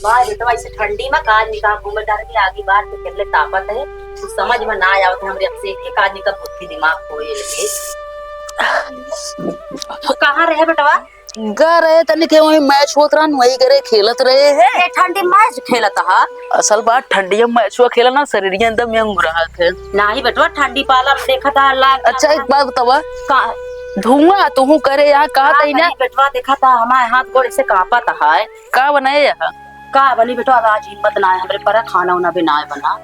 बाहर बेटा ऐसे ठंडी में काज निकाल घूमे डाल के आगे बाहर तो कितने ताकत है तो समझ में ना आवत हमरे अब से एक काज निकल बुद्धि दिमाग खोए लगे। तो कहाँ रहे बेटवा? गा रहे तनिक वही मैच होत रहन वही करे खेलत रहे हैं। ठंडी मैच खेलत हा? असल बात ठंडी में मैच हुआ खेला ना शरीर एकदम यंग रहा थे। नहीं बेटवा ठंडी पाला देखा था लाग। अच्छा एक बात बतावा धुआं तू करे यहाँ कहा था ना बेटवा देखा था हमारे हाथ गोड़ से कांपा था है का बनाए यहाँ का बनी बेटवा आज हिम्मत ना है हमरे पर खाना उना बनाए बना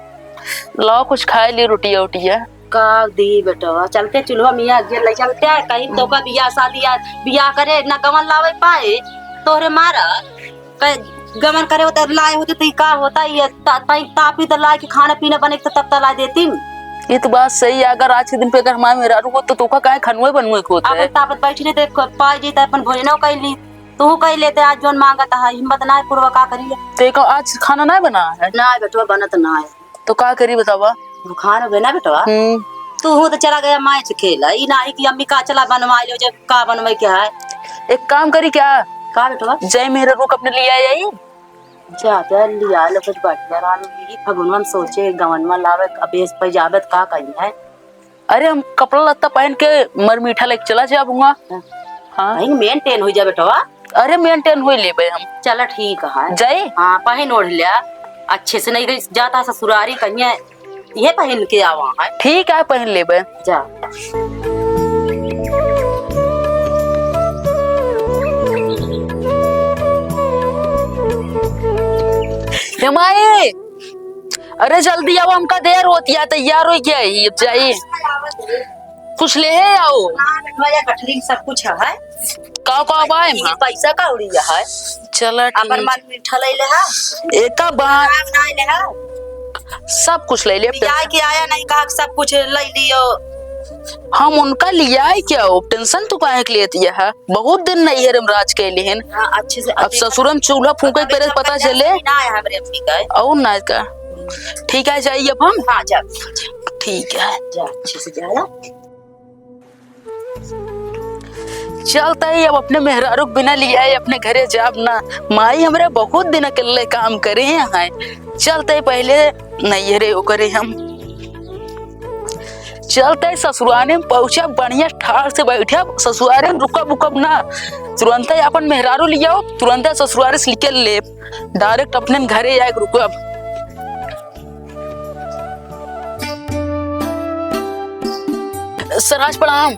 लाओ कुछ खाए ली रोटिया उटिया का दी बेटवा चलते चुलवा मियाँ गिर ले चलते है कहीं तो का बियाह शादी बियाह करे ना गमन लावे पाए तोहरे मारा गमन करे होता लाए होते तो का होता ये तापी तो लाए के खाना पीना बने तो तब ला देती। ये तो बात सही है अगर आज के दिन पे अगर हमारे मेरा रुको तो तोका काहे खनवे बनवे को होता है। अब तापत बैठी ने देख पाई जी अपन भोजनो कई ली तू कई लेते आज जोन मांगता है हिम्मत ना पूर्व का करिए तो आज खाना ना बना है ना बेटवा बनत ना है तो का करी बतावा खाना बना बेटवा तू हो तो चला गया मैच खेला ई नाही कि अम्मी का चला बनवा लो जब का बनवे क्या है एक काम करी क्या का बेटवा जय मेरे रुक अपने लिए आई ज्यादा लिया लो कुछ बढ़िया रानू ली फगुनवा सोचे गवन में लावे अबेस पे जाबत का कही है। अरे हम कपड़ा लत्ता पहन के मर मीठा लेके चला जाऊंगा। हाँ मेंटेन हो जा बेटवा। अरे मेंटेन हो ले हम चला ठीक है जाए हाँ पहन ओढ़ लिया अच्छे से नहीं जाता ससुरारी कहीं ये पहन के आवा है ठीक है पहन ले जा हमारे अरे जल्दी आओ हमका देर होती है तैयार हो क्या है जाइए कुछ ले है आओ कटली सब कुछ है का पैसा का उड़ी है चला अपन मन मीठा ले ले है एक बार ले है सब कुछ ले लिया के आया नहीं कहा सब कुछ ले लियो हम उनका लिया है क्या टेंशन तो काहे के लिए है बहुत दिन नहीं है राज के लिए अच्छे से अब ससुरम चूल्हा फूके पहले पता चले और ना का ठीक है जाइए अब हम हाँ जा ठीक है जा अच्छे से जाया चलता है अब अपने मेहरारू बिना लिया है अपने घरे जाब ना माई हमारे बहुत दिन अकेले काम करे हैं चलते पहले नहीं रे करे हम चलते ससुराले में पहुंचा बढ़िया ठार से बैठा ससुराले में रुकब उकब ना तुरंत अपन मेहरारू लिया तुरंत ससुराले से निकल ले डायरेक्ट अपने घरे आए रुकब। सराज प्रणाम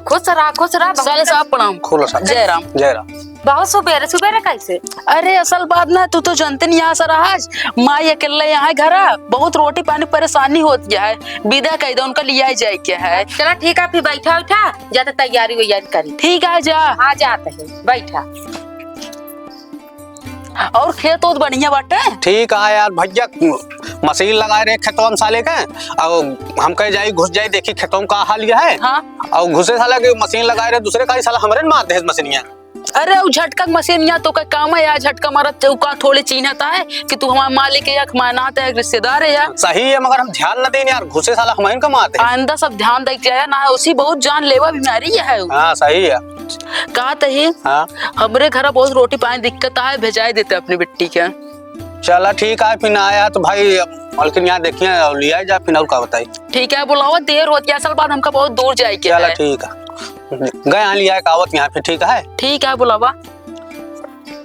खुश रहा साले साहब प्रणाम खोलो साहब जय राम जय राम बहुत सुबेरे कैसे अरे असल बात ना तू तो जानते नहीं यहाँ सराज माई अकेले यहाँ घर बहुत रोटी पानी परेशानी होती है विदा कह दो उनका लिया जाए क्या है। चला ठीक है फिर बैठा उठा जाते तैयारी वैयारी करी ठीक है जा हाँ जाते है बैठा और खेत तो बढ़िया बाटे ठीक है यार भैया मशीन लगाए रहे खेतों में साले के और हम कहीं जाई घुस जाई देखी खेतों में का हाल है हाँ और घुसे साला के मशीन लगाए रहे दूसरे का साला हमरे मार दे मशीनिया अरे वो झटका मशीन यहाँ तो का काम है यार झटका मारा चौका थोड़ी चिन्हता है कि तू हमारा मालिक है या हमारा रिश्तेदार है यार सही है मगर हम ध्यान न दें यार घुसे साला हमारे का मारते आइंदा सब ध्यान देख जाए ना उसी बहुत जानलेवा बीमारी है। हाँ सही है कहा तही हाँ हमरे घर बहुत रोटी पानी दिक्कत है भेजाए देते अपनी बेटी के चला ठीक है फिर आया तो भाई मालकिन यहाँ देखिए लिया जा फिर और का बताई ठीक है बुलावा देर होती है असल बात हमका बहुत दूर जाए के चला ठीक है गए यहाँ लिया कावत यहाँ पे ठीक है बुलावा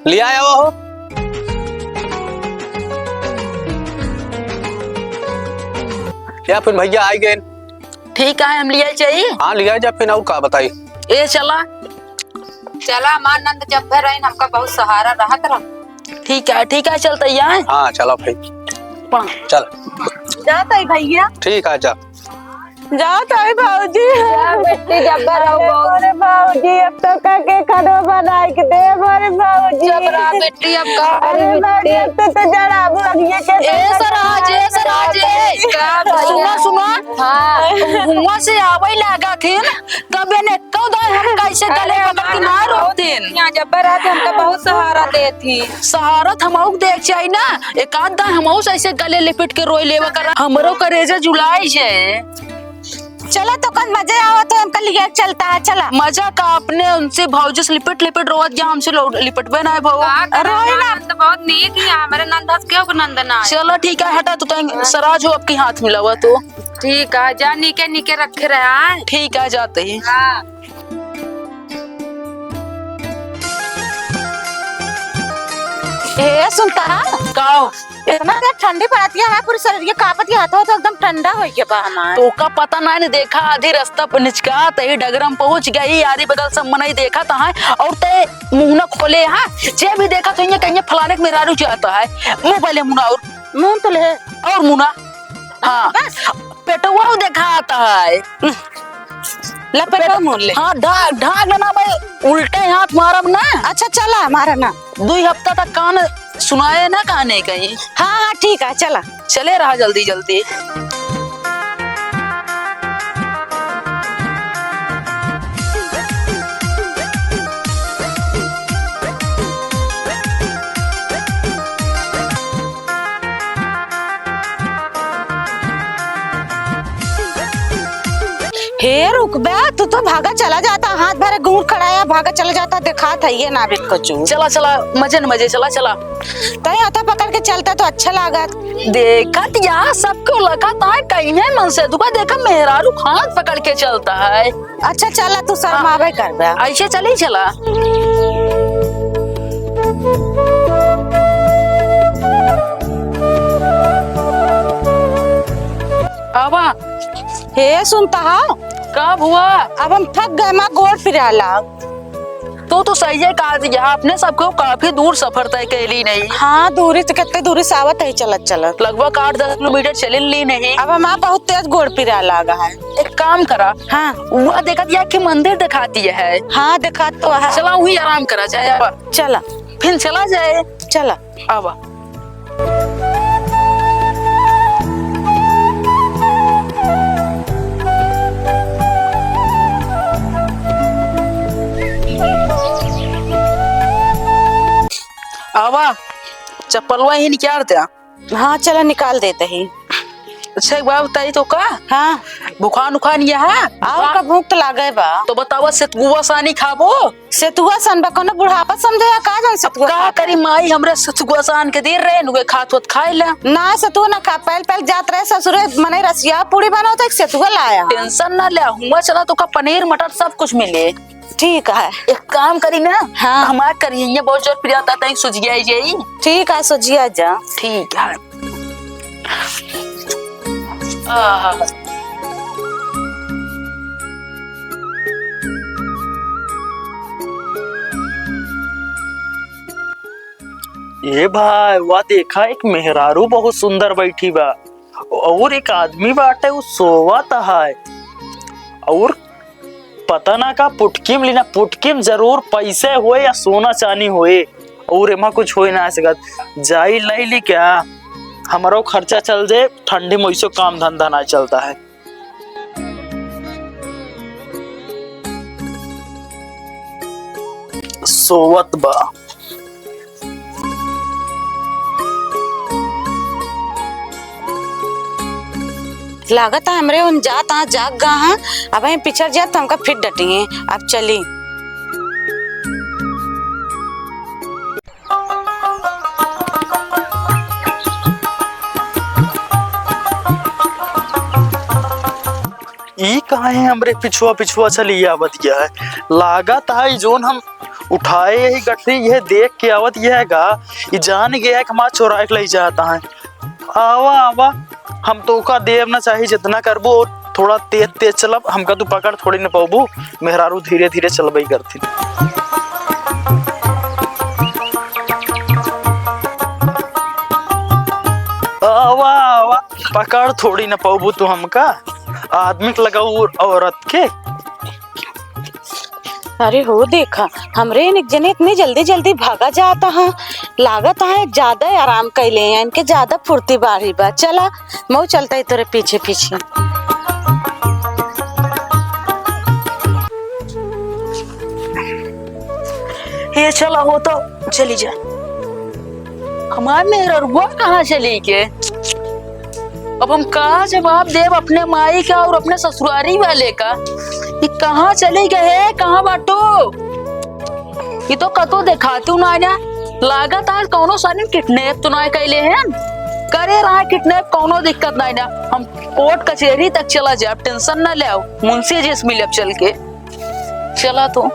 लिया आया वो या फिर भैया आई गए ठीक है हम लिया चाहिए हाँ लिया जा फिर और का बताई ए चला हमार नंद जब घर रहे हमका बहुत सहारा रहा ठीक है चलता है हाँ चलो भाई चल जाता है भैया ठीक है जा जाता है भाऊजी बेटी जब्बर अरे भाऊजी अब तो के खाना बना के दे हमारे भाऊजी जबरा बेटी अब का अरे भाऊजी अब तो जरा लगिए के ए सराज सुनो हाँ हुआ से आवे लगा थिन तब ने कौदा हम कैसे गले पकड़ के ना रोकतिन यहाँ जब्बर आते हमका बहुत सहारा देती सहारा हमऊ देख चाहिए ना एक आध हमऊ ऐसे गले लिपट के रोई लेवा कर हमरो करेजा जुलाई छे चला तो कल मजे आओ तो हमका लिए चलता है। चला मजा का अपने उनसे भाऊजी से लिपट लिपट रोवत गया, हमसे लिपटबे ना है भाऊ। नंद बहुत नीक है हमारे नंद हंस क्यों नंदन आए। चलो ठीक है, हटा तो कहीं सराज हो आपके हाथ मिला हुआ तो ठीक है, जा नीके नीके रखे रहे। ठीक है, जाते ही। हाँ। ए सुनता काओ इतना देर ठंडी पड़ती है, पूरी शरीर कांपती हाथों तो एकदम ठंडा हो गया बा हमार। तो का पता नहीं देखा, आधी रास्ता पर निचका तही डगरम पहुंच गई, आधी बगल सब मनाई देखा था है और ते मुंह न खोले। हाँ जे भी देखा तो ये कहीं फलाने के मेरा रुचि आता है, मुंह पहले मुना और मुंह तो ले और मुना। हाँ पेटवा देखा आता है, लपेटो मुंह ले। हाँ ढाक ढाक ना भाई, उल्टे हाथ मारब ना। अच्छा चला हमारा ना 2 हफ्ता तक कान सुनाए ना कहने कहीं। हाँ हाँ ठीक है चला। चले रहा जल्दी जल्दी। हे रुक बे, तू तो भागा चला जाता, हाथ भरे घूर खड़ाया भागा चला जाता, देखा था ये नाबिक को चू। चला चला मजे न मजे, चला चला तय हाथा पकड़ के चलता तो अच्छा लागत। देखत यहाँ सबको लगा था कहीं है मन से दुका, देखा मेहरारू हाथ पकड़ के चलता है। अच्छा चला तू शर्मावे कर बे। ऐसे चली चला। आवा हे सुनता हाँ कब हुआ? अब हम थक गए, माँ गोड़ फिराला। तो सही है, कहा यहाँ अपने सबको काफी दूर सफर तय कैली नहीं। हाँ दूरी तो कितने दूरी से आवत है चलत चलत, लगभग 8-10 किलोमीटर चले ली नहीं। अब हमारा बहुत तेज गोड़ फिरा लगा है। एक काम करा, हाँ वह देखा दिया कि मंदिर दिखाती है। हाँ दिखा तो है। चला वही आराम करा जाए, चला फिर चला जाए। चला आवा आवा चप्पलवा ही निकाल दे। हाँ चला निकाल देते ही। अच्छा एक बात बताई तो का, हाँ बुखार उखान यहाँ आओ का भूख तो लागे बा। तो बतावा सतगुआ सानी खाबो। सेतुआ सन बा कोनो बुढ़ापा समझे या का जान सेतुआ का करी माई हमरे सतगुआ सान के दे रहे नुगे खात होत खाए ला ना। सेतुआ ना खा, पहल पहल जात रहे ससुरे मने रसिया पूरी बनाओ तो एक सेतुआ लाया। टेंशन ना ले, हुआ चला तो का पनीर मटर सब कुछ मिले। ठीक है एक काम करी ना, हाँ हमार करिए बहुत जोर प्रिया ताता सुजिया जाई। ठीक है सोजिया जा। ठीक है। आहा ए भाई वह देखा एक मेहरारू बहुत सुंदर बैठी बा और एक आदमी बाटे वो सोवत है और पता ना का पुटकिम लेना, पुटकिम जरूर पैसे होए या सोना चांदी होए और एमा कुछ होए ना सकत। जाई लाई ली क्या हमारो खर्चा चल जाए, ठंडी में ऐसो काम धंधा ना चलता है। सोवत बा लागत है हमरे उन जात आ जाग गा हाँ। अब हम पिछड़ जात तो हमका फिर डटेंगे। अब चली ई कहा है हमरे पिछुआ पिछुआ चली आवत गया है। लागत है जोन हम उठाए ही गठरी यह देख के आवत यह गा ये जान गया है कि हमारा चोरा के ले जाता है। आवा आवा हम तो का देव ना चाहिए जितना करबो थोड़ा तेज तेज चलब, हमका तू पकड़ थोड़ी न पाबू, मेहरारू धीरे धीरे चलबई करती। आवा आवा पकड़ थोड़ी न पाबू तू हमका, आदमी के लगाऊ औरत के। अरे हो देखा हमरे एक जने इतनी जल्दी जल्दी भागा जाता है। लागत है ज्यादा आराम कैले हैं, इनके ज्यादा फुर्ती बारी बा। चला मऊ चलता है तेरे पीछे पीछे। ये चला हो तो चली जा। हमारे मेहरुआ कहाँ चली के अब हम कहा जवाब देव अपने माई का और अपने ससुरारी वाले का? ये कहाँ चले गए, कहाँ बाटो? ये तो कतो दिखातू ना लागत आज कौनो सारी किडनैप तो ना कैले हैं, करे रहा किडनैप, कौनो दिक्कत नहीं ना। हम कोर्ट कचहरी तक चला जाए, टेंशन ना ले, मुंशी जी से मिले अब चल के। चला तो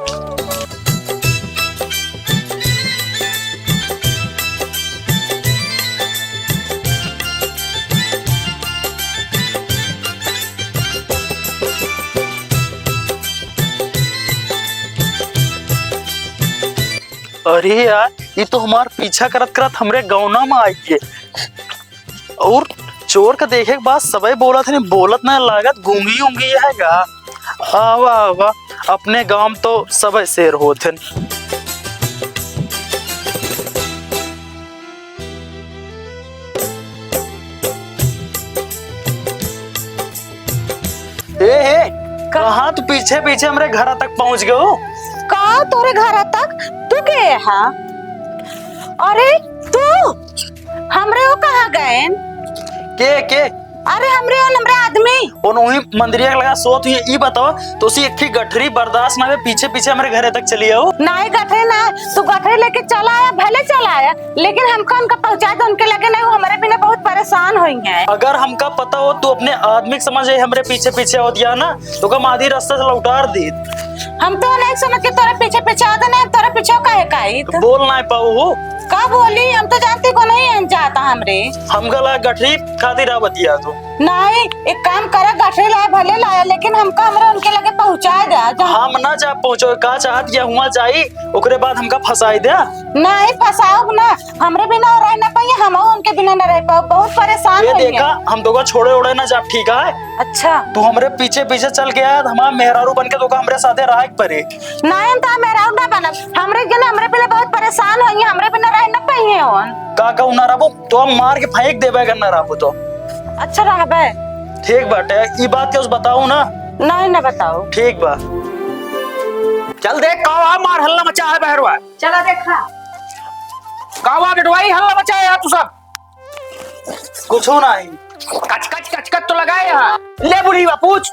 अरे यार, ये तो हमार पीछा करत करत हमरे गौना में आई है। और चोर का देखे के बाद सबे बोलत है, बोलत ना लागत गूंगी उंगी है गा। आवा आवा, अपने गांव में तो सबे शेर होते हैं। ए कहाँ तू पीछे पीछे हमरे घर तक पहुंच गए हो? का तोरे घर तक तू के यहाँ? अरे तू हमरे वो कहाँ गए? के अरे हमरे वो नमरे आदमी उन्होंने मंदिरिया लगा सोत हुई। ई बताओ तो उसी एक गठरी बर्दाश्त ना पीछे पीछे हमारे घर तक चली आओ। नहीं गठरे ना, तू गठरे लेके चला आया, भले चला आया, लेकिन हमको उनका पहुंचा दो, उनके लगे नहीं, वो हमारे बिना बहुत परेशान हुई है। अगर हमका पता हो तू अपने आदमी के समझ हमारे पीछे पीछे हो दिया ना तो कम आधी रास्ते से लौटार दी। हम तो नहीं समझ के तोरे पीछे पीछे आते नहीं, तोरे पीछे काहे काई तो बोल ना पाऊ हो का बोली? हम तो जानते को नहीं जाता हमरे। हम गला गठरी खातिर आवतिया तो नहीं, एक काम करे, गठरी लाए भले लाया, लेकिन हमका हमरे उनके लगे पहुंचा दे। हम ना जा पहुंचो का चाहत या हुआ जाई ओकरे बाद हमका फसाई दे। नहीं फसाओ ना, हमरे बिना रह ना पाइए, हम उनके बिना न रह पाओ, बहुत परेशान ये हुई देखा है। हम तो छोड़े उड़े ना जा, ठीक है? अच्छा तू हमरे पीछे पीछे चल के आया, हमारा मेहरारू बन के तो हमरे साथे रह परे। नहीं तो मेरा ना बना, हमरे जन हमरे बिना बहुत परेशान हुई, हमरे बिना रह ना पाइए होन। का कहू ना रबो तो हम मार के फेंक देबे करना रबो तो। अच्छा रहबे, ठीक बाटे, ई बात के उस बताऊ ना। नहीं ना बताओ। ठीक बा, चल देख कावा मार हल्ला मचा है बहरवा। चला देखा कावा बिटवाई हल्ला मचा है तू सब। कुछ हो नहीं, कच कच कच कच तो लगाए यहाँ। ले बुढ़ी बा पूछ।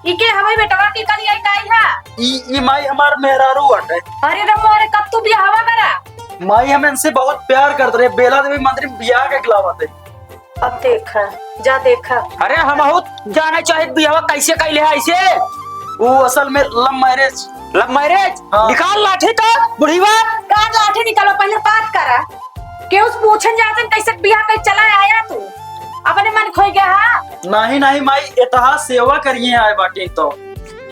इके हवाई बेटवा की कली आई काई है। ई माई हमार मेहरारू बाटे। अरे रमो, अरे कब तू बियाह हवा करा? माई हम इनसे बहुत प्यार करते रहे, बेला देवी मंदिर में बियाह के खिलावत है। अब देखा, जा देखा। अरे हम बहुत जाना चाहे बियाह कैसे कैले है ऐसे। वो असल में लव मैरिज। Love marriage? हाँ। निकाल लाठी तो बुढ़ी बा। का लाठी निकालो, पहले बात करा। के उस पूछन जातन कैसे बियाह कर चला आया तू? अपने मन खोई गया हा? नहीं नहीं माई, इतना सेवा करिए आए बाटे तो।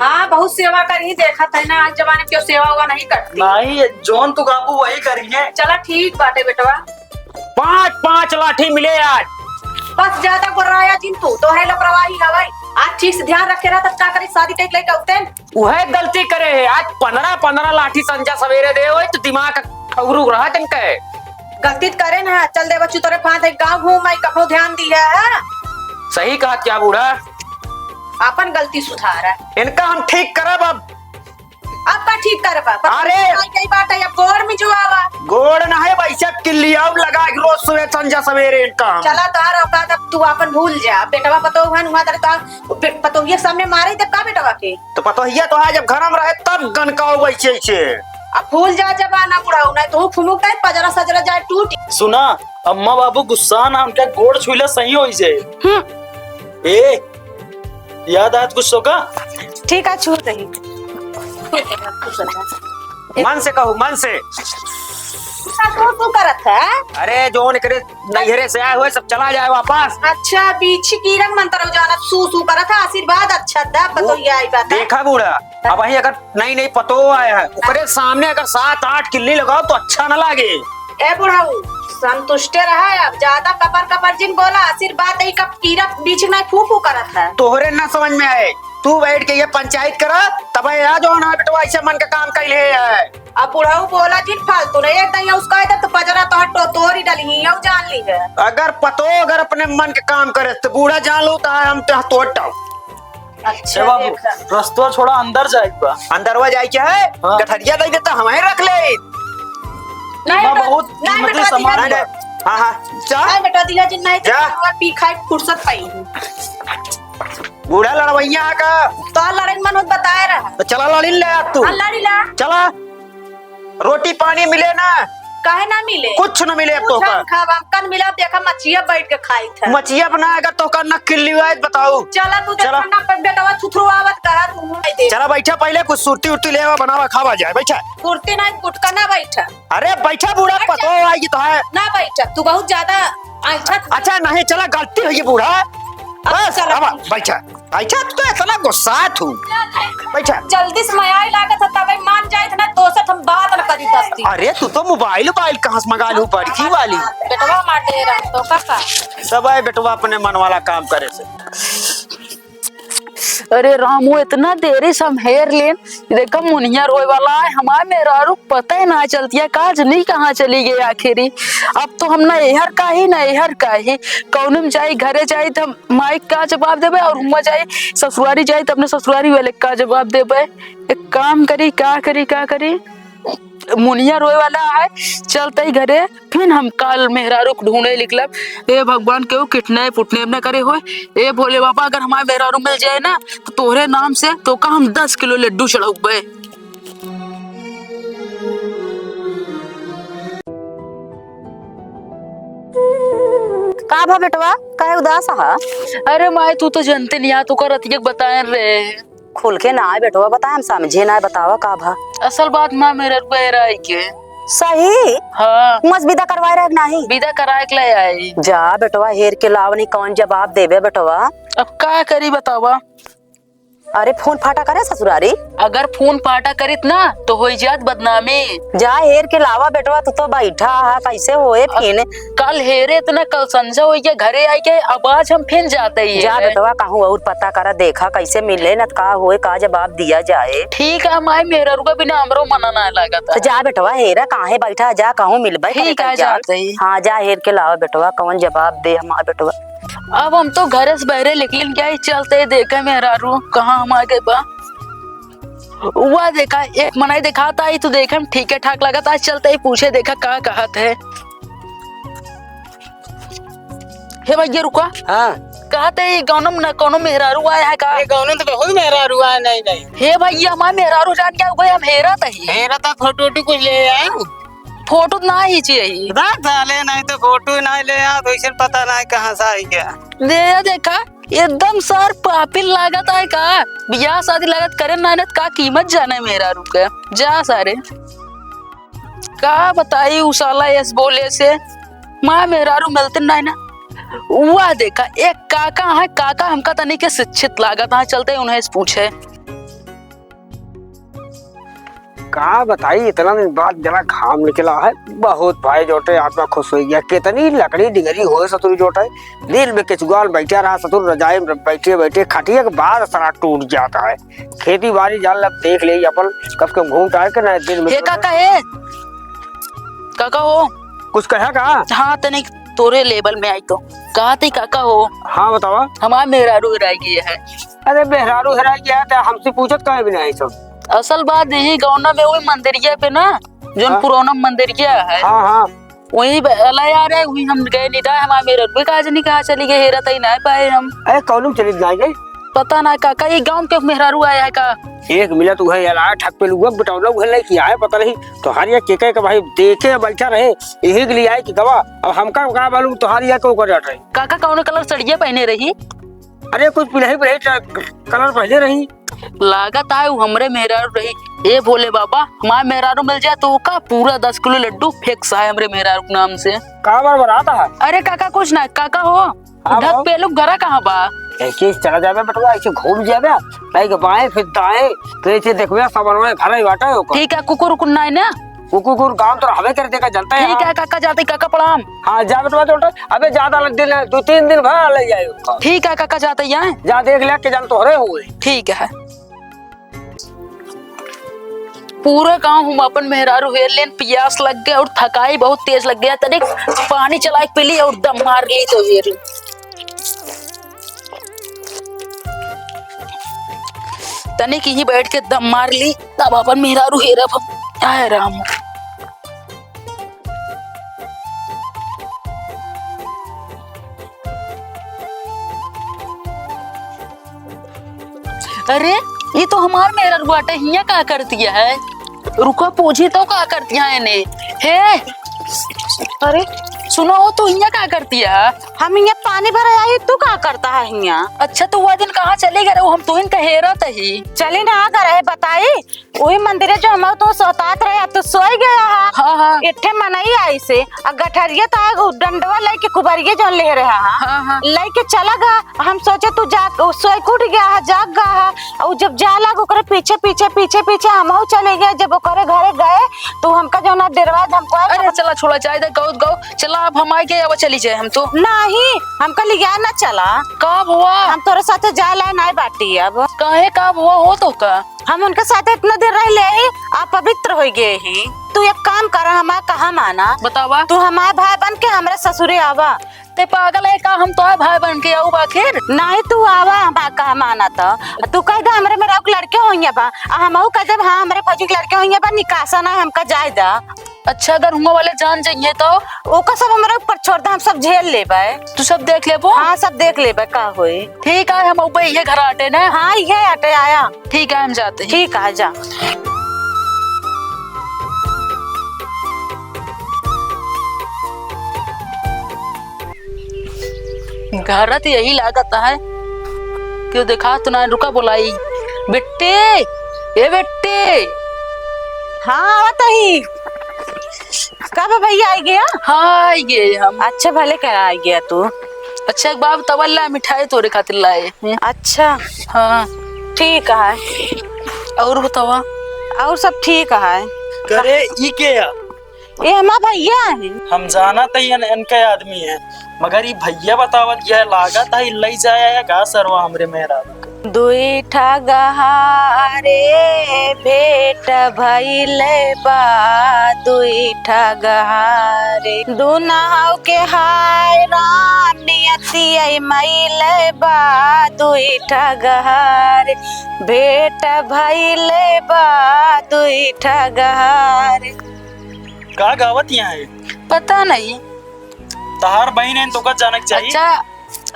हाँ, बहुत सेवा करी, देखा था ना आज जमाने क्यों सेवा हुआ नहीं करती। नहीं, जोन तू काबू वही करिए। चला ठीक बाटे बेटवा। 5 लाठी मिले आज। बस ज्यादा गुर्राया जिन तो है लपरवाही हवाई। आज ठीक से ध्यान रखे रहा, तब क्या करी शादी कई लेके उठते। वह गलती करे है आज 15 लाठी संजा सवेरे दे हो तो दिमाग ठगरू रहा तन के। गलती करे ना, चल दे बच्चू तोरे फांद गाँव घूम आई, कपड़ो ध्यान दी है। सही कहा क्या बूढ़ा, अपन गलती सुधार है। इनका हम ठीक करब अब। अब का ठीक कर पापा? अरे! कई बात है, अब गोड़ में जो आवा। गोड़ ना है वैसे किल्ली अब लगा के रोज सुबह संजा सवेरे इनका। चला तार औकात अब तू अपन भूल जा। बेटवा पतो हन हुआ तेरे तो पतो ये सामने मारे तब का बेटवा के तो पता ही है तो है जब घर में रहे तब गनका वैसे ऐसे। अब भूल जा जबाना बुढ़ाऊ नहीं तो फुमुक टाइप पजरा सजरा जाए टूट। सुना, अम्मा बाबू गुस्सा ना, उनका गोड़ छुईला सही हो इसे। ए याद आत कुछ तो का? ठीक है, छू रही। मन से कहू, मन से। तू करत है? अरे जो निकले नैहरे से आए हुए सब चला जाए वापस। अच्छा बीच की रंग मंत्र हो जाना, सू करत है, आशीर्वाद अच्छा दा पतो ये आई बात। देखा बूढ़ा, अब वही अगर नई पतो आया है ओकरे सामने अगर 7-8 किल्ली लगाओ तो अच्छा न लगे। ए बुढ़ाऊ संतुष्टे रहा, अब ज्यादा कपर जिन बोला आशीर्वाद दे, कब कीड़ा बीच में फू करत है। तोहरे ना समझ में आए, तू बैठ के ये पंचायत करा तब आ जो ना बेटवा ऐसे मन का काम कैले है। अब बुढ़ाऊ बोला जिन फालतू नहीं एकदम उसका इधर तो पजरा तो तोरी डली है, जान ली है। अगर पतो अगर अपने मन के काम करे तो बूढ़ा जान लो तो हम तो तोड़ टाऊ। अच्छा बाबू रास्ता छोड़ा अंदर जाएगा। अंदरवा जाए क्या है? हाँ। गठरिया दे देता हमें रख ले। बहुत कीमती सामान है। हाँ हाँ जा हाय बेटा दिया जिन नहीं जा। तो पी खाए फुर्सत पाई हूं। बूढ़ा लड़वैया का तो लड़न मन बताए रहा तो चला लड़ी ले आ तू लड़ी ला चला रोटी पानी मिले ना काहे ना मिले कुछ न मिले तो का खावा कल मिला देखा मछिया बैठ के खाई था मछिया बनाएगा तो का नक्की हुआ बताओ चला तू चला। देखा ना पर बेटा थुथरू आवत कहा तू नहीं दे चला बैठा पहले कुछ सुरती उर्ती ले बनावा खावा जाए बैठा कुर्ती नहीं गुटका ना बैठा अरे बैठा बूढ़ा पतो आएगी तो है ना बैठा तू बहुत ज्यादा आइठा अच्छा नहीं चला गलती हुई बूढ़ा बस चला। अब बैठा बैठा तू तो इतना गुस्सा तू बैठा जल्दी से मैं आई लागत था तब मान जाए था ना तो से हम बात न करी दस्ती अरे तू तो मोबाइल कहाँ से मंगा लू बड़की वाली बेटवा माटे रहा तो काका सब है बेटवा अपने मन वाला काम करे से अरे रामू इतना देरी से हम हेर लेन देखा मुनिया रोए वाला है हमारे मेरा रुक पता ही ना चलती है काज नहीं कहाँ चली गई आखिरी। अब तो हम ना एहर का ही कौन में जाए घरे जाए तो माइक का जवाब देवे और हुआ जाए ससुरारी जाए तो अपने ससुरारी वाले का जवाब देवे। एक काम करी क्या करी मुनिया रोए वाला है चलते ही घरे फिर हम काल मेहरारू ढूंढे निकलब। ए भगवान के किटने पुटने न करे हो ए भोले बाबा अगर हमारे मेहरारू मिल जाए ना तो तोहरे नाम से तो का हम 10 किलो लड्डू चढ़ाऊबे। का भा बेटवा काहे उदास हा अरे माए तू तो जानते नहीं तू कर रतियक बताए रे खुल के ना आए बेटवा बता हम समझे ना बतावा का भा असल बात माँ मेरे राय के सही हाँ मस विदा करवाए रहे नहीं विदा कराए के लिए आई। जा बेटवा हेर के लावनी कौन जवाब देवे बेटवा अब क्या करी बतावा अरे फोन फाटा करे ससुरारी अगर फोन पाटा करित ना तो हो जात बदनामी। जा हेर के लावा बेटवा तू तो बैठा है कैसे होए फिर कल हेरे तो ना कल संजय हो गया घरे आई के अब आज हम फिर जाते ही जा बेटवा कहूँ और पता करा देखा कैसे मिले न का होए का जवाब दिया जाए। ठीक है माई मेरा रुका बिना हमरो मना ना लगा था। तो जा बेटवा हेरा काहे बैठा जा कहूँ मिलबे ठीक है जाते ही। हाँ जा हेर के लावा बेटवा कौन जवाब दे हमारा बेटवा। अब हम तो घर से बहरे लेकिन क्या ही चलते देखे मेरा रू कहाँ हम आगे बा हुआ देखा एक मनाई देखा था तो देखे हम ठीक है ठाक लगा था चलते ही पूछे देखा कहाँ कहा थे। हे भैया रुका हाँ कहते गौनम न कोनो मेहरारू आया है का गौनम तो कोई मेहरारू आया नहीं हे भैया हमारा मेहरारू जान क्या हुआ हम हेरा तही मेरा तो फोटो कुछ ले आए फोटो ना ही चाहिए साले नहीं तो फोटो नहीं ले आ तो इसे पता नहीं कहाँ से आई क्या दे देखा एकदम सर पापिल लागत है का ब्याह शादी लागत करे ना का कीमत जाने मेरा रुके जा सारे का बताई उसाला यस बोले से माँ मेरा रू मिलते नहीं ना हुआ देखा एक काका है काका हमका तनी के शिक्षित लागत है चलते उन्हें पूछे का बताई इतना दिन बाद जरा घाम निकला है बहुत भाई जोटे आत्मा खुश हो गया कितनी लकड़ी डिगरी हो सतुर जोटे दिल में केचुआल बैठा रहा सतुर रजाई में बैठे बैठे खटिया के बाद सारा टूट जाता है। खेती बाड़ी जान लब देख ले अपन कब के घूम टार के ना दिन में काका है काका हो कुछ कहा का हाँ तनिक तोरे लेवल में आई तो कहा थी काका हो हाँ बतावा हमारा मेहरारू हराई गया है। अरे मेहरारू हरा गया था हमसे पूछत कहे भी नहीं सब असल बात यही गौना में वही मंदिरिया पे ना जो हाँ? पुराना मंदिरिया है हाँ हाँ वही आ रहा है वही हम गए नहीं था हमारे मेरे भी कहा नहीं कहा चली गई हेरा तई नहीं पाए हम। अरे कौन चली जाएंगे पता ना काका ये गांव के मेहरारू आया है का एक मिला तू है यार ठक पे लुआ बटौला उहे नहीं किया है पता नहीं तुम्हारी या के का भाई देखे बैठा रहे यही के लिए आए कि गवा अब हमका का मालूम तुम्हारी या को कर रहे काका कौन कलर सड़िया पहने रही अरे कुछ पिलही पिलही कलर पहले रही लागत है वो हमरे मेहरारू रही। ए भोले बाबा हमारे मेहरारू मिल जाए तो का पूरा 10 किलो लड्डू फेंक है हमरे मेहरारू के नाम से कहाँ बार बनाता है अरे काका कुछ ना काका हो ढक पे लोग घरा कहाँ बा एक चला जावे बटवा ऐसे घूम जावे लाइक बाएं फिर दाएं तो ऐसे देखबे सामान में घर ही बाटा है ठीक है कुकुर कुकुर ना है ना कुकुर काम तो हमें कर देगा जनता है ठीक है काका जाते काका प्रणाम। हाँ जा बेटवा तो अबे ज्यादा लग दिन 2-3 दिन भर ले जाए ठीक है काका जाते यहाँ जा देख ले के जान तो हरे हुए ठीक है। पूरा गांव हम अपन मेहरारू हेर लेन प्यास लग गया और थकाई बहुत तेज लग गया तनिक पानी चला के पी ली और दम मार ली तो हेर तनिक यही बैठ के दम मार ली तब अपन मेहरारू हेरा आए राम। अरे ये तो हमार मेरा बाटे हिया का करती है। रुको पूछी तो का करती है इन्हें। हे अरे सुनो तो हिया का करती है। हम यहाँ पानी भर आई, तू क्या करता है यहाँ? अच्छा तो वह दिन कहाँ चले गए? हम तो इनका हेरत ही। चली ना आ रहे बताई वही मंदिर जो हम तो सोतात रहे तो सोई गया है। हाँ हाँ इट्ठे मनई आई से और गठरिया तो डंडवा लेके कुबरिया जो ले रहा है हाँ हाँ लेके चला गा। हम सोचे तू जाग सोई कूट गया है, जाग गया है। और जब जाला ओकरे पीछे पीछे पीछे पीछे हम चले गए। जब ओकरे घरे गए तो हमका जो ना डरवाज हमको अरे चला छोड़ा चाहे गौ गौ चला अब हम आगे अब चली जाए। हम तो नहीं हमका लिया ना चला। कब हुआ? हम तोरे साथ जाला नहीं बाटी अब। कहे कब हुआ हो तो का? हम उनके साथ इतना देर रह ले ही आप पवित्र हो गए ही। तू एक काम कर हमारा कहा माना बतावा। तू हमारे भाई बन के हमारे ससुरे आवा। ते पागल है का? हम तो भाई बन के आऊ बाखिर। नहीं तू आवा हमारा कहा माना तो तू कह दे हमारे मेरा लड़के होइए बा हम कह दे हाँ हमारे फौजी के लड़के होइए बा निकासा ना हमका जाए दा। अच्छा अगर हुआ वाले जान जाइए तो ओका सब हमारे ऊपर छोड़ दे, हम सब झेल ले बे। तू सब देख ले वो। हाँ सब देख ले बे का होई। ठीक है हम ऊपर ये घर आटे ना। हाँ ये आटे आया। ठीक है हम जाते हैं। ठीक है जा। घर तो यही लागत है क्यों देखा तो ना रुका बुलाई बेटे ये बेटे। हाँ आवत ही कब भैया आई गया? हाँ आई गए हम। अच्छा भले करा आई गया तू। अच्छा एक बाब तवल ला मिठाई तोरे खातिर लाए। अच्छा हाँ ठीक है। और बतावा। और सब ठीक है। करे ये क्या? ये हमारा भैया है। हम जाना तो इनके आदमी है मगर ये भैया बतावत यह लागत है लई जाया का सरवा हमरे मेहरा। दुई ठगहारे भेट भइले बा दुई ठगहारे दुनाव के हाय राम नियति आई मइले बा दुई ठगहारे भेट भइले बा दुई ठगहारे। का गावत यहाँ है? पता नहीं। तहार बहन है तो का जानक चाहिए। अच्छा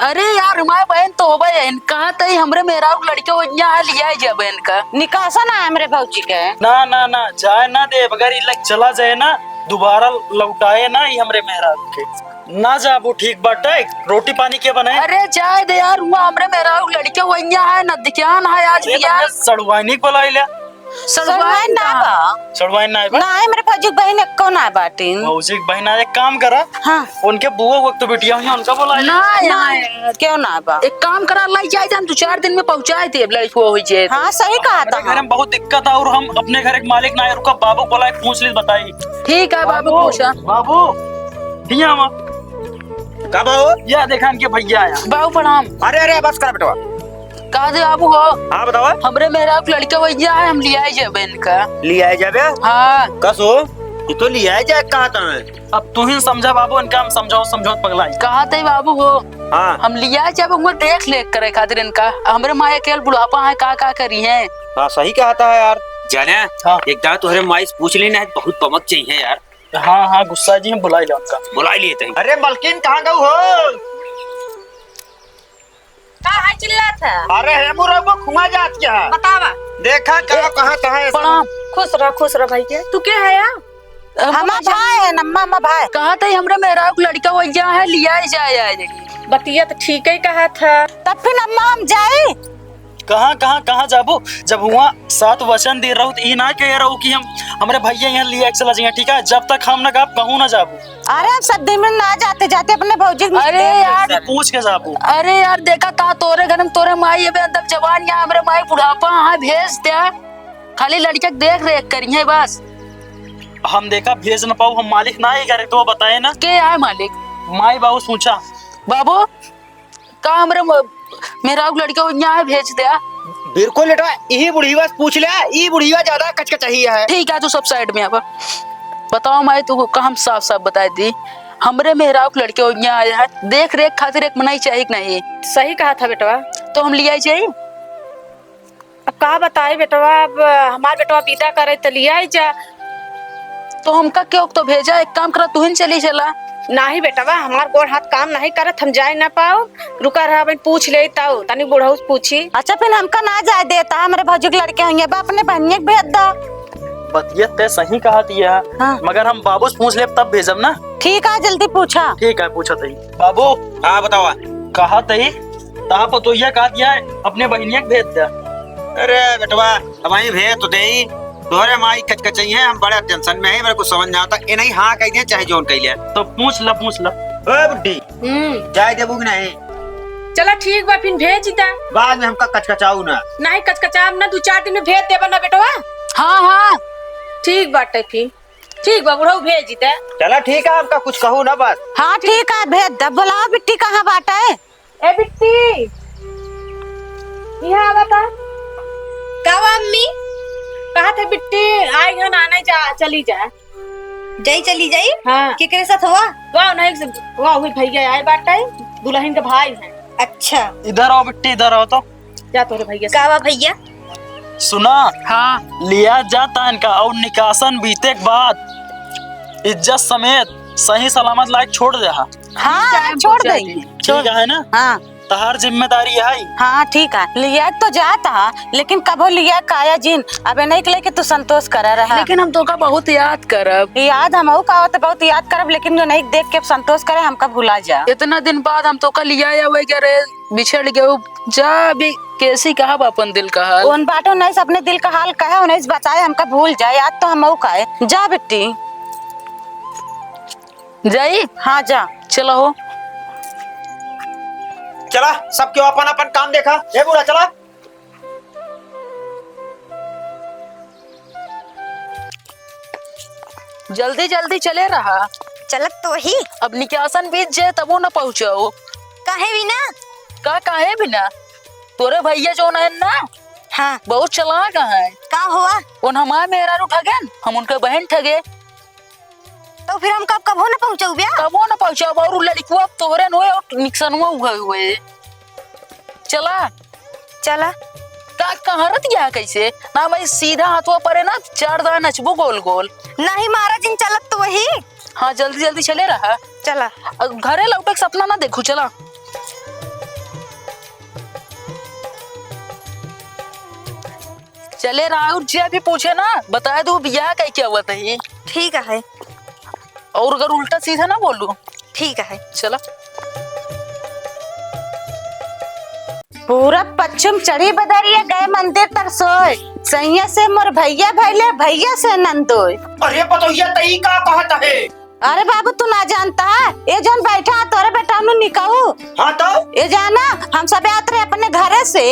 अरे यार हमारे बहन तो हो बहन कहा तई हमरे मेरा लड़के वो यहाँ लिया जा बहन का निकासा ना है मेरे भौजी के। ना ना ना जाए ना दे बगैर इलक चला जाए ना दोबारा लौटाए ना ये हमरे मेहरा के ना जाबू। ठीक बाटे रोटी पानी के बनाए। अरे जाए दे यार हुआ हमरे मेरा लड़के वो यहाँ है न दिखान है आज भी यार। सड़वाइनी को लाई लिया। सड़वाई ना बा सड़वाइन ना ना है मेरे भौजी बहन को ना बाटी। भौजी बहन एक काम करा हाँ उनके बुआ वक्त बेटिया हुई उनका बोला ना यार ना क्यों ना बा। एक काम करा लाई जाए हम 2-4 दिन में पहुंचाए थे लड़की वो हुई जे। हाँ सही कहा था। घर में बहुत दिक्कत है और हम अपने घर एक मालिक ना है रुका बाबू बोला एक पूछ ली बताई। ठीक है बाबू पूछा। बाबू हिया मा कब हो? या देखा इनके भैया आया। बाबू प्रणाम। अरे अरे बस कर बेटवा। कहा दे बाबू हो हाँ बताओ। हमरे मेरा लड़के वो यहाँ है हम लिया जाए बहन का। लिया जाबे? हाँ कसो ये तो लिया जाए कहा था। अब तू ही समझा बाबू इनका हम समझाओ समझाओ पगलाई। कहा थे बाबू हो हाँ हम लिया जब वो देख ले करे खातिर इनका हमरे माँ अकेले बुढ़ापा है का करी है। हाँ सही कहता है यार। जाने हाँ। एक दाव तुम्हारे माइस पूछ लेना है बहुत बमक चाहिए यार। हाँ हाँ गुस्सा जी हम बुलाई ले उनका। बुला लिए थे। अरे मलकिन कहाँ गए हो? कहाँ चिल्ला था? अरे हेमू रघु खुमा जात क्या बतावा। देखा कहाँ कहाँ प्रणाम। खुश रह भाई के। तू क्या है यार? हमारा भाई है नम्मा भाई। कहा था हमरे मेरा लड़का वो यहाँ है लिया जाए। बतिया तो ठीक ही कहा था। तब फिर अम्मा हम जाए। कहाँ कहाँ कहाँ जाबू जब हुआ 7 वचन दे रहा हूँ तो ना कह रहा हूँ कि हम हमारे भैया यहाँ लिया चला जाएंगे। ठीक है जब तक हम ना आप कहूँ ना जाबू। अरे हम सब दिन में ना जाते जाते अपने भौजी को अरे यार पूछ के जाबू। अरे यार देखा था तोरे घर में तोरे माई अभी अंदर जवान यहाँ हमरे माई बुढ़ापा है भेज दिया खाली लड़का देख रेख करिए बस। हम देखा भेज न पाऊ हम मालिक ना ही करे तो बताए ना के है मालिक माई बाबू सोचा बाबू का हमरे मेरा लड़का यहाँ है भेज दिया। बिल्कुल बेटा यही बुढ़ीवा से पूछ ले। ये बुढ़ीवा ज्यादा कचकचाही है। ठीक है तू सब साइड में अब बताओ मैं तू हम साफ साफ बता दी हमरे मेहराब लड़के यहाँ आया है देख रेख खातिर एक मनाई चाहिए कि नहीं। सही कहा था बेटवा। तो हम लिया चाहिए। अब कहा बताए बेटवा अब हमारे बेटवा पिता करे तो लिया ही जा। तो हमका क्यों तो भेजा, एक काम करा तू ही चली चला। नहीं बेटवा हमार गोड़ हाथ काम नहीं करत, हम जाए ना पाओ। रुका रहा बहन पूछ ले ताऊ तनी बुढ़ऊ पूछी। अच्छा फिर हमका ना जाए देता, हमारे भौजी के लड़के होंगे बा अपने बहनिया के भेज दा। बतिया ते सही कहा दिया, हाँ। मगर हम बाबू से पूछ ले तब भेजब ना। ठीक है जल्दी पूछा। ठीक है पूछा तई। बाबू हाँ बताओ। कहा तई ता पतोहिया कहा दिया है, अपने बहनिया के भेज दिया। अरे बेटवा हमारी भेज तो दे तोहरे माई कचकचई है, हम बड़े टेंशन में है, मेरे को समझ नहीं आता। ए नहीं हाँ कह दिया चाहे जोन कह लिया। तो पूछ ला। ओए बुड्ढी जाए देबू कि नहीं? चला ठीक बा फिर भेज दा। बाद में हमका कचकचाऊ ना। नहीं कचकचाब ना, 2-4 दिन में भेज देबा ना बेटवा। हाँ हाँ ठीक बाटे फिर। ठीक बा बुढ़ऊ भेज दे। चला ठीक है, आपका कुछ कहूँ ना बस। हाँ ठीक है भेज दे। बुलाओ बिट्टी कहाँ बाटा है? ए बिट्टी यहाँ बता। का अम्मी कहा थे बिट्टी आई है ना, नहीं जा चली जा। चली जाई हाँ केकरे साथ हुआ? वाह नहीं वाह हुई भैया आए बाटा है, दुल्हन के भाई है। अच्छा इधर आओ बिट्टी, इधर आओ तो। जा तोरे भैया से। कावा भैया सुना हाँ लिया जाता इनका और निकासन बीते के बाद इज्जत समेत सही सलामत लायक छोड़ दे। हाँ छोड़ देंगे। ठीक है ना, हाँ तहार जिम्मेदारी है। हाँ ठीक है। लिया तो जाता लेकिन कबो लिया काया जिन अबे नहीं के तू संतोष करा रहा। लेकिन हम तो का बहुत याद करब। याद हम का तो बहुत याद करब, लेकिन जो नहीं देख के संतोष करे हमका भुला जा। इतना दिन बाद हम तो का लिया वगैरह बिछड़ गए, जा अभी कैसी कहा अपन दिल का हाल। उन बाटो नहीं अपने दिल का हाल कहा, उन्हें बचाए हमका भूल जाए। याद तो हम का है। जा बेटी जाई। हाँ जा। चलो हो चला सब क्यों अपन अपन काम देखा। ये बुरा चला। जल्दी जल्दी चले रहा। चलत तो ही अब निकासन बीत जाए तबो न पहुँचाओ। काहे भी ना। का काहे बिना, तोरे भैया जो है ना हाँ बहुत चालाक है। का हुआ? उन हमारे मेहरारू ठगे, हम उनके बहन ठगे। तो फिर हम कब हो ना पहुँचाऊ ब्याह? कबो न पहुँचाओ। और लड़कुआ तोरे हुए और निक्सनुआ हुए। चला चला का कहरत गया कैसे ना भाई, सीधा हाथवा परे ना 4 दाना नचबो गोल गोल। नहीं महाराज इन चलत तो वही। हाँ जल्दी जल्दी चले रहा। चला घरे लौटे के सपना ना देखू। चला चले रहा। और जे भी पूछे ना बता दो बियाह का क्या हुआ था। ठीक है और अगर उल्टा सीधा ना बोलू। ठीक है। चला पूरा पश्चिम चढ़ी बदरिया गए मंदिर तक सोए, सैया से मोर भैया भैले भैया से नंदोय। अरे पतोहिया तई का कहता है। अरे बाबू तू ना जानता है, ये जौन बैठा है तोरे बेटा नु निकाऊ। हाँ तो ये जाना हम सब आते रहे अपने घरे से,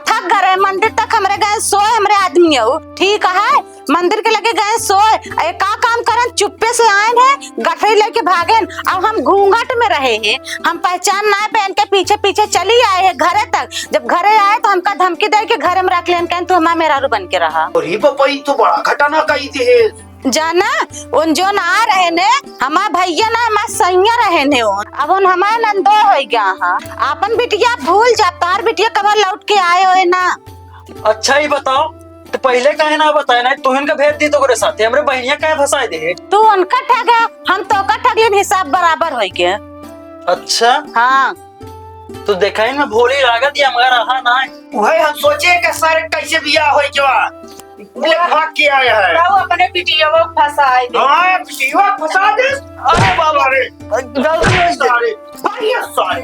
थक गए मंदिर तक हमरे गए सोए। हमरे आदमी हो ठीक है, मंदिर के लगे गए सोए। का काम करन चुप्पे से आए हैं, गठरी लेके भागेन। अब हम घूंघट में रहे हैं, हम पहचान ना पहन के पीछे पीछे चली आए हैं घरे तक। जब घरे आए तो हमका धमकी दे के घर में रख लेन, कहन तू हमारा मेहरारू बन के रहा। अरे पपई तो बड़ा घटना कही थी। जाना उन जो ना रहे ने हमार भैया ना हमार सैया रहे ने उन, अब उन हमार नंदो हो गया। हाँ अपन बिटिया भूल जा, तार बिटिया कब लौट के आए हो ना। अच्छा ही बताओ तो पहले कहे ना बताए ना, तू इनका भेज दी तो करे साथे हमरे बहनिया कहे फंसाए दे। तू उनका ठगा हम तो का ठगलिन, हिसाब बराबर हो गया। अच्छा हाँ तो देखा में भोली लागत या मगर रहा ना। वही हम सोचे कि सारे कैसे बिया हो जवा भाग के आया है। अपने बिटिया को फंसाए दे। हाँ बिटिया फंसा दे। अरे बाबा रे सारे बढ़िया सारे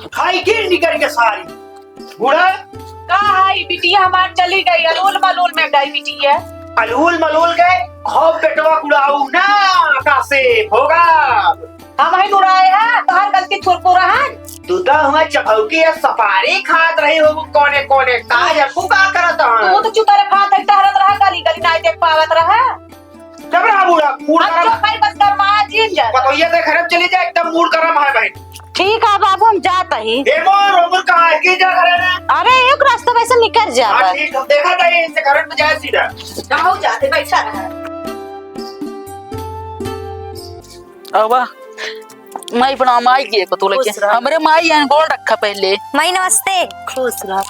खाई गिर निकल के सारी बूढ़ा का है बिटिया हमार चली गई, अलूल मलूल में गई बिटिया। अलूल मलूल गए खूब बेटवा गुड़ाऊ ना आकाशे होगा। हम ही उड़ाए हैं तो हर गलती छुरपुरा है। तू तो हमारे चपौकी या सपारी खात रही हो कोने कोने काज अकू का करत तू हूं। तो चुतर खात है, टहरत रहा गली गली नहीं देख पावत रहा। जब रहा बूढ़ा मूड अब जो गरम भाई बस कर मां जीन जा। पतोहिया के घर चली जाए एकदम मूड गरम है भाई। ठीक है बाबू हम जाता ही। देखो रोबुल कहाँ है की जा घर में। अरे एक रास्ता वैसे निकल जा। हाँ ठीक हम देखा था ये इनसे घर में जाए सीधा। जाओ जाते बैठा रहा। अब माई बना माई के पतो लगे हमरे माई यान गोल रखा पहले। माई नमस्ते। खुश रह।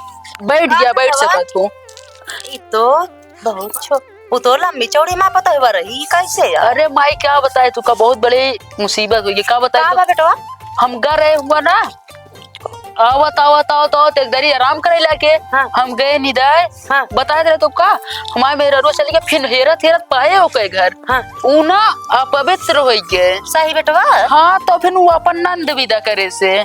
बैठ गया बैठ सकत हो। ई तो बहुत वो तो लंबी चौड़ी माँ पता है रही कैसे यार। अरे माई क्या बताए तू का बहुत बड़ी मुसीबत हुई है। क्या बताए का तू? बा बेटवा? हम घर रहे हुआ ना आवत आवत आवत आवत एक दरी आराम करे लाके हाँ। हम गए निदाय हाँ। बताए रहे तो का हमारे मेरा रोज चली गया फिर हेरत हेरत पाए हो के घर हाँ। ऊना अपवित्र हो गए। सही बेटवा। हाँ तो फिर वो अपन नंद विदा करे से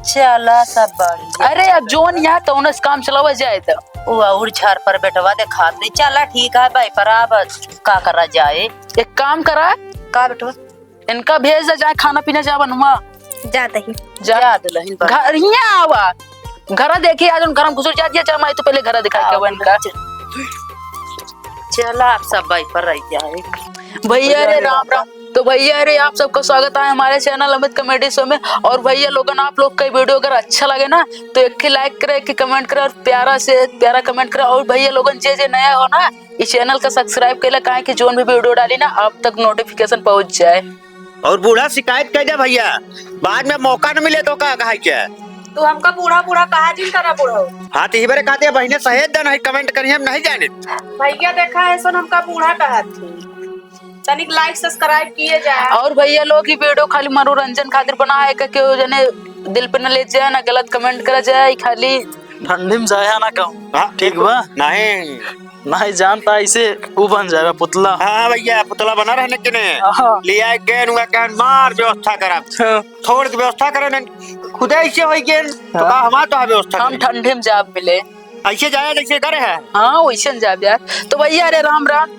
चला सब बढ़िया। अरे अब जोन यहाँ तो उनस काम चलावा जाए तो वो और झार पर बेटवा देखा दे। चला ठीक है भाई पर अब का करा जाए। एक काम करा का बेटवा? इनका भेज दे जाए खाना पीना जा बनवा जाते ही जा दुल्हन पर। घर यहाँ आवा घर देखिए आज उन घर में घुसुर जा दिया चल मैं तो पहले घर दिखा के इनका चला आप सब भाई पर रह जाए। भैया रे राम राम। तो भैया रे आप सबका स्वागत है हमारे चैनल अमित कॉमेडी शो में। और भैया लोगन आप लोग का वीडियो अगर अच्छा लगे ना तो एक लाइक करे एक कमेंट करे और प्यारा से प्यारा कमेंट करे। और भैया लोगन जे नया हो ना इस चैनल का सब्सक्राइब करे काहे कि जोन भी वीडियो डाली ना आप तक नोटिफिकेशन पहुंच जाए। और बूढ़ा शिकायत कर दे भैया बाद में मौका न मिले तो का कहा क्या तू हमका बूढ़ा बूढ़ा कहा जिन करा बूढ़ा हाँ तो इबरे कहते हैं बहने सहेज दे नहीं कमेंट करिए हम नहीं जाने भैया देखा है सुन हमका बूढ़ा कहा थी तनिक लाइक सब्सक्राइब किए जाए। और भैया लोग की वीडियो खाली मनोरंजन खातिर बना है कि जने दिल पे न ले जाए ना गलत कमेंट करा जाए खाली ठंडी में जाया ना कहूँ हाँ ठीक बा नहीं नहीं जानता ऐसे वो बन जाएगा पुतला। हाँ भैया पुतला बना रहने के ने हाँ। लिया गए नुआ कहन मार व्यवस्था करा थोड़ की व्यवस्था करे न खुद ऐसे हो गए तो का हमार तो व्यवस्था हम ठंडे में जाब मिले ऐसे जाए जैसे करे है हाँ वैसे जाब यार। तो भैया अरे राम राम।